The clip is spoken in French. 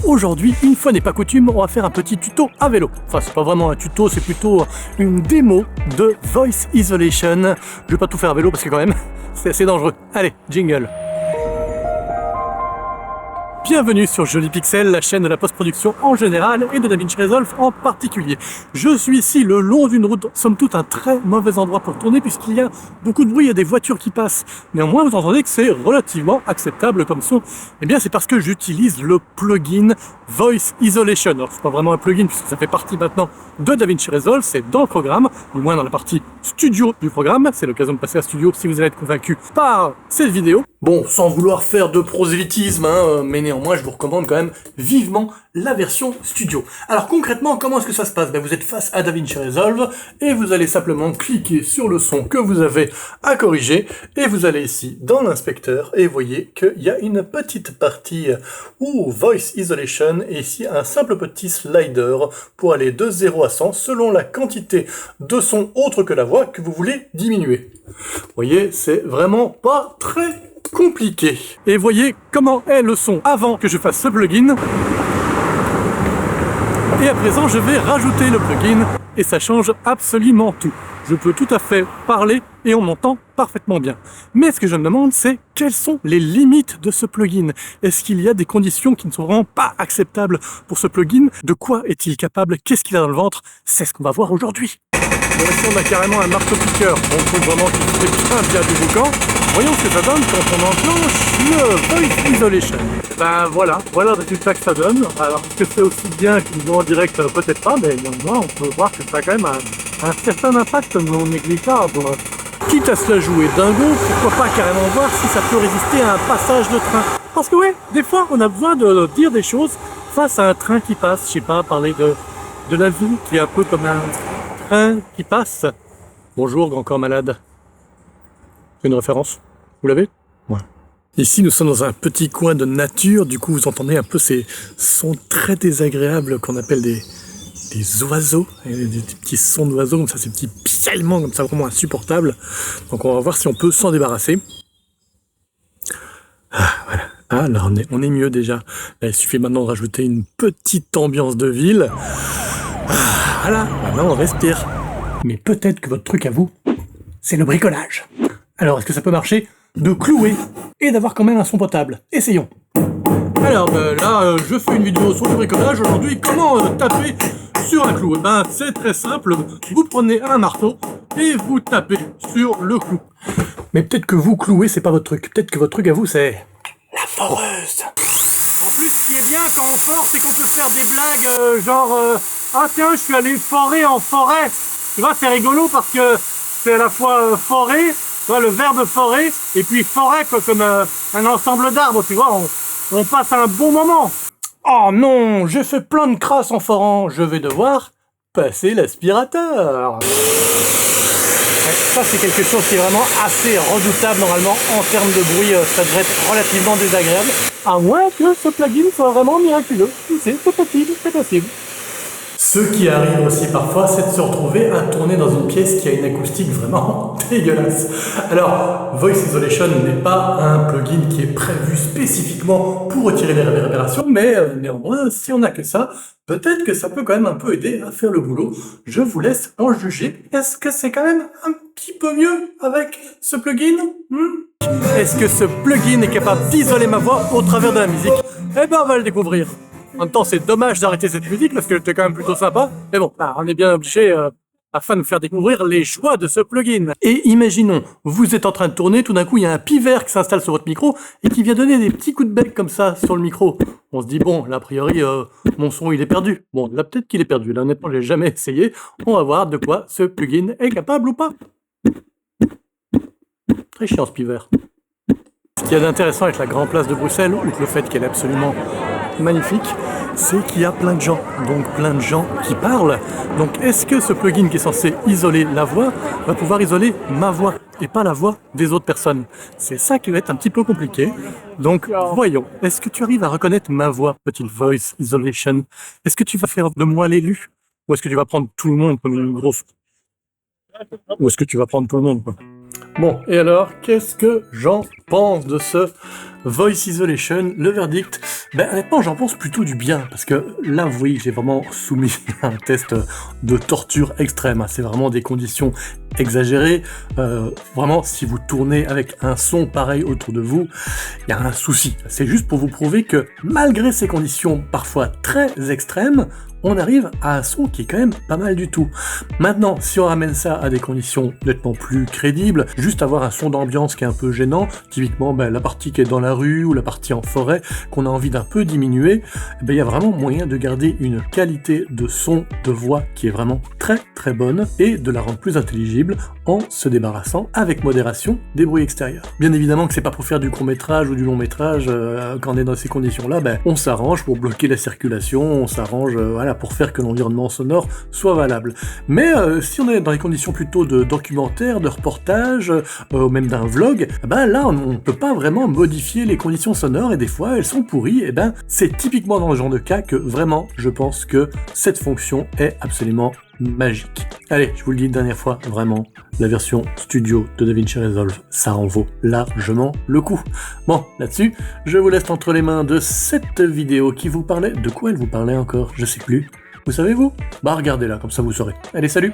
aujourd'hui, une fois n'est pas coutume, on va faire un petit tuto à vélo. Enfin, c'est pas vraiment un tuto, c'est plutôt une démo de Voice Isolation. Je vais pas tout faire à vélo parce que quand même, c'est assez dangereux. Allez, jingle. Bienvenue sur Joli Pixel, la chaîne de la post-production en général et de DaVinci Resolve en particulier. Je suis ici le long d'une route, somme toute un très mauvais endroit pour tourner puisqu'il y a beaucoup de bruit, il y a des voitures qui passent. Néanmoins, vous entendez que c'est relativement acceptable comme son. Eh bien, c'est parce que j'utilise le plugin Voice Isolation. Alors, c'est pas vraiment un plugin puisque ça fait partie maintenant de DaVinci Resolve, c'est dans le programme, au moins dans la partie studio du programme. C'est l'occasion de passer à studio si vous allez être convaincu par cette vidéo. Bon, sans vouloir faire de prosélytisme, mais néanmoins, je vous recommande quand même vivement la version studio. Alors concrètement, comment est-ce que ça se passe? Vous êtes face à DaVinci Resolve et vous allez simplement cliquer sur le son que vous avez à corriger et vous allez ici dans l'inspecteur et vous voyez qu'il y a une petite partie où Voice Isolation et ici un simple petit slider pour aller de 0 à 100 selon la quantité de son autre que la voix que vous voulez diminuer. Vous voyez, c'est vraiment pas très compliqué. Et voyez comment est le son avant que je fasse ce plugin. Et à présent, je vais rajouter le plugin et ça change absolument tout. Je peux tout à fait parler et on m'entend parfaitement bien. Mais ce que je me demande, c'est quelles sont les limites de ce plugin? Est-ce qu'il y a des conditions qui ne sont vraiment pas acceptables pour ce plugin? De quoi est-il capable? Qu'est-ce qu'il a dans le ventre? C'est ce qu'on va voir aujourd'hui. Ici, on a carrément un marteau-piqueur. On trouve vraiment qu'il fait bien du boucan. Voyons ce que ça donne quand on enclenche le Voice Isolation. Voilà le résultat que ça donne. Alors, est-ce que c'est aussi bien qu'une voix en direct? Peut-être pas, mais néanmoins, on peut voir que ça a quand même un certain impact non négligeable. Quitte à se la jouer dingo, pourquoi pas carrément voir si ça peut résister à un passage de train. Parce que ouais, des fois, on a besoin de dire des choses face à un train qui passe. Je sais pas, parler de la vie qui est un peu comme un train qui passe. Bonjour, grand corps malade. Une référence? Vous l'avez? Ouais. Ici, nous sommes dans un petit coin de nature. Du coup, vous entendez un peu ces sons très désagréables qu'on appelle des oiseaux. Des petits sons d'oiseaux, comme ça, ces petits piaillements comme ça, vraiment insupportables. Donc, on va voir si on peut s'en débarrasser. Ah, voilà. Ah, là, on est mieux déjà. Là, il suffit maintenant de rajouter une petite ambiance de ville. Ah, voilà. Maintenant, on respire. Mais peut-être que votre truc à vous, c'est le bricolage. Alors, est-ce que ça peut marcher de clouer et d'avoir quand même un son potable? Essayons. Alors, là, je fais une vidéo sur le bricolage. Aujourd'hui, comment taper sur un clou? C'est très simple. Vous prenez un marteau et vous tapez sur le clou. Mais peut-être que vous clouer, c'est pas votre truc. Peut-être que votre truc à vous, c'est la foreuse. En plus, ce qui est bien quand on fore, c'est qu'on peut faire des blagues ah tiens, je suis allé forer en forêt. Tu vois, c'est rigolo parce que c'est à la fois forer, tu vois, le verbe forer, et puis forêt quoi, comme un ensemble d'arbres, tu vois, on passe un bon moment. Oh non, j'ai fait plein de crasse en forant, je vais devoir passer l'aspirateur. Ça c'est quelque chose qui est vraiment assez redoutable normalement en termes de bruit, ça devrait être relativement désagréable. À moins que ce plugin soit vraiment miraculeux, c'est possible, c'est possible. Ce qui arrive aussi parfois, c'est de se retrouver à tourner dans une pièce qui a une acoustique vraiment dégueulasse. Alors, Voice Isolation n'est pas un plugin qui est prévu spécifiquement pour retirer les réverbérations, mais néanmoins, si on n'a que ça, peut-être que ça peut quand même un peu aider à faire le boulot. Je vous laisse en juger. Est-ce que c'est quand même un petit peu mieux avec ce plugin? Est-ce que ce plugin est capable d'isoler ma voix au travers de la musique? Eh ben, on va le découvrir. En même temps, c'est dommage d'arrêter cette musique parce que c'était quand même plutôt sympa. Mais bon, on est bien obligé afin de vous faire découvrir les joies de ce plugin. Et imaginons, vous êtes en train de tourner, tout d'un coup, il y a un pivert qui s'installe sur votre micro et qui vient donner des petits coups de bec comme ça sur le micro. On se dit, bon, là, a priori, mon son, il est perdu. Bon, là, peut-être qu'il est perdu. Là, honnêtement, j'ai jamais essayé. On va voir de quoi ce plugin est capable ou pas. Très chiant, ce pivert. Ce qu'il y a d'intéressant avec la grande place de Bruxelles, outre le fait qu'elle est absolument magnifique, c'est qu'il y a plein de gens, donc plein de gens qui parlent. Donc est-ce que ce plugin qui est censé isoler la voix va pouvoir isoler ma voix et pas la voix des autres personnes? C'est ça qui va être un petit peu compliqué. Donc voyons, est-ce que tu arrives à reconnaître ma voix, petite Voice Isolation? Est-ce que tu vas faire de moi l'élu? Ou est-ce que tu vas prendre tout le monde comme une grosse... Ou est-ce que tu vas prendre tout le monde quoi? Bon, et alors, qu'est-ce que j'en pense de ce Voice Isolation, le verdict? Ben honnêtement j'en pense plutôt du bien, parce que là vous voyez j'ai vraiment soumis à un test de torture extrême, c'est vraiment des conditions exagérées, vraiment si vous tournez avec un son pareil autour de vous, il y a un souci. C'est juste pour vous prouver que malgré ces conditions parfois très extrêmes, on arrive à un son qui est quand même pas mal du tout. Maintenant, si on ramène ça à des conditions nettement plus crédibles, juste avoir un son d'ambiance qui est un peu gênant, typiquement la partie qui est dans la rue ou la partie en forêt, qu'on a envie d'un peu diminuer, il y a vraiment moyen de garder une qualité de son, de voix qui est vraiment très très bonne et de la rendre plus intelligible en se débarrassant avec modération des bruits extérieurs. Bien évidemment que c'est pas pour faire du court-métrage ou du long-métrage, quand on est dans ces conditions-là, on s'arrange pour bloquer la circulation, on s'arrange pour faire que l'environnement sonore soit valable. Mais si on est dans les conditions plutôt de documentaire, de reportage, même d'un vlog, là on peut pas vraiment modifier les conditions sonores et des fois elles sont pourries, et c'est typiquement dans le genre de cas que vraiment je pense que cette fonction est absolument magique. Allez, je vous le dis une dernière fois, vraiment, la version studio de DaVinci Resolve, ça en vaut largement le coup. Bon, là-dessus, je vous laisse entre les mains de cette vidéo qui vous parlait... De quoi elle vous parlait encore? Je sais plus. Vous savez vous? Regardez-la, comme ça vous saurez. Allez, salut!